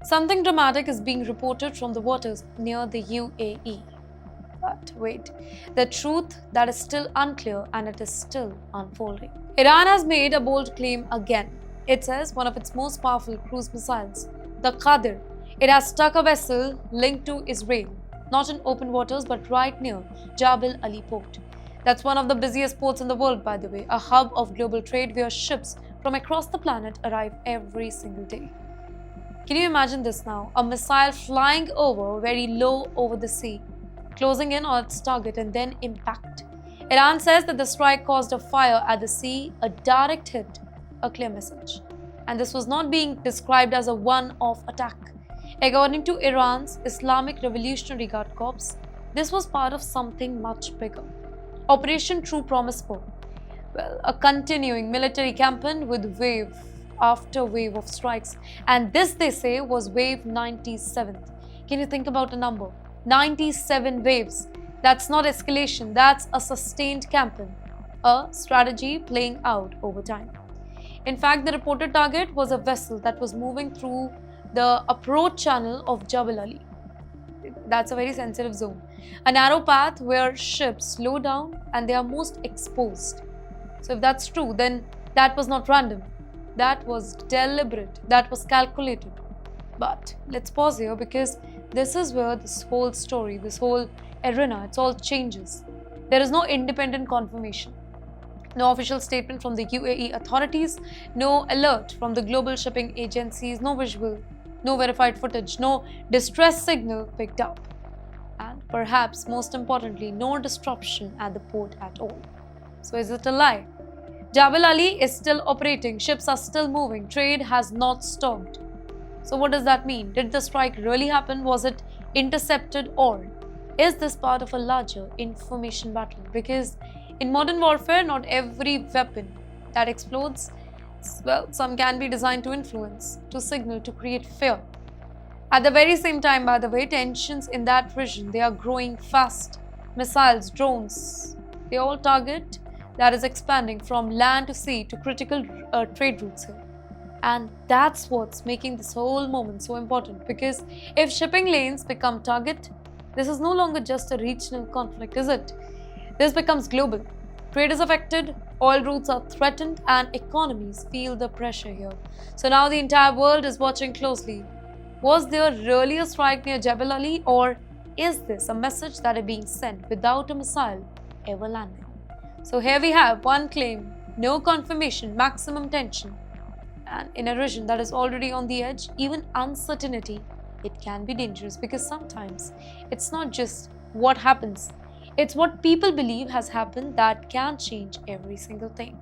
Something dramatic is being reported from the waters near the UAE. But wait, the truth that is still unclear and it is still unfolding. Iran has made a bold claim again. It says one of its most powerful cruise missiles, the Qadir, it has struck a vessel linked to Israel, not in open waters but right near Jabal Ali port. That's one of the busiest ports in the world, by the way, a hub of global trade where ships from across the planet arrive every single day. Can you imagine this now? A missile flying over very low over the sea, closing in on its target and then impact. Iran says that the strike caused a fire at the sea, a direct hit, a clear message. And this was not being described as a one-off attack. According to Iran's Islamic Revolutionary Guard Corps, this was part of something much bigger. Operation True Promise 4. Well, a continuing military campaign with wave after wave of strikes. And this, they say, was wave 97th. Can you think about a number? 97 waves. That's not escalation, that's a sustained campaign, a strategy playing out over time. In fact, the reported target was a vessel that was moving through the approach channel of Jabal Ali. That's a very sensitive zone. A narrow path where ships slow down and they are most exposed. So if that's true, then that was not random. That was deliberate. That was calculated. But let's pause here because this is where this whole story, this whole arena, it's all changes. There is no independent confirmation. No official statement from the UAE authorities, no alert from the global shipping agencies, no visual, no verified footage, no distress signal picked up. And perhaps most importantly, no disruption at the port at all. So is it a lie? Jabal Ali is still operating, ships are still moving, trade has not stopped. So what does that mean? Did the strike really happen? Was it intercepted, or is this part of a larger information battle? Because in modern warfare, not every weapon that explodes, well, some can be designed to influence, to signal, to create fear. At the very same time, by the way, tensions in that region, they are growing fast. Missiles, drones, they all target that is expanding from land to sea to critical trade routes here. And that's what's making this whole moment so important, because if shipping lanes become target, this is no longer just a regional conflict, is it? This becomes global. Trade is affected, oil routes are threatened, and economies feel the pressure here. So now the entire world is watching closely. Was there really a strike near Jabal Ali, or is this a message that is being sent without a missile ever landing? So here we have one claim, no confirmation, maximum tension. And in a region that is already on the edge, even uncertainty, it can be dangerous, because sometimes it's not just what happens, it's what people believe has happened that can change every single thing.